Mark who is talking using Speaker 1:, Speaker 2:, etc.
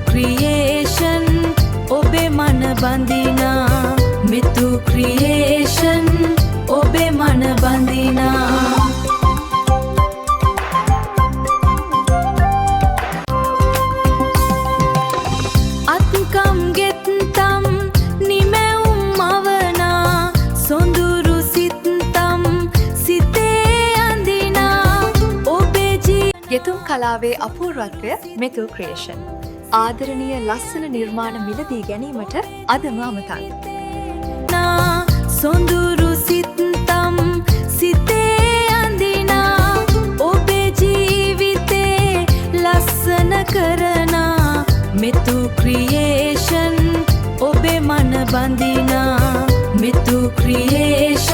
Speaker 1: Creation ඔබේ මන බඳිනා මෙතු creation ඔබේ මන බඳිනා අත්කම් ගෙත්තම් නිමැවුම් මවනා සොඳුරු සිත්තම් සිතේ අඳිනා ඔබේ
Speaker 2: යෙතුම් කලාවේ අපූර්වත්වය මෙතු ක්‍රියේෂන් ආදරණීය ලස්සන නිර්මාණ මිලදී ගැනීමට අදම අමතන්න.
Speaker 1: සොඳුරු සිත්තම් සිතේ අඳිනා ඔබේ ජීවිතේ ලස්සන කරනා මෙතු ක්‍රියේෂන් ඔබේ මන බඳිනා මෙතු ක්‍රියේෂන්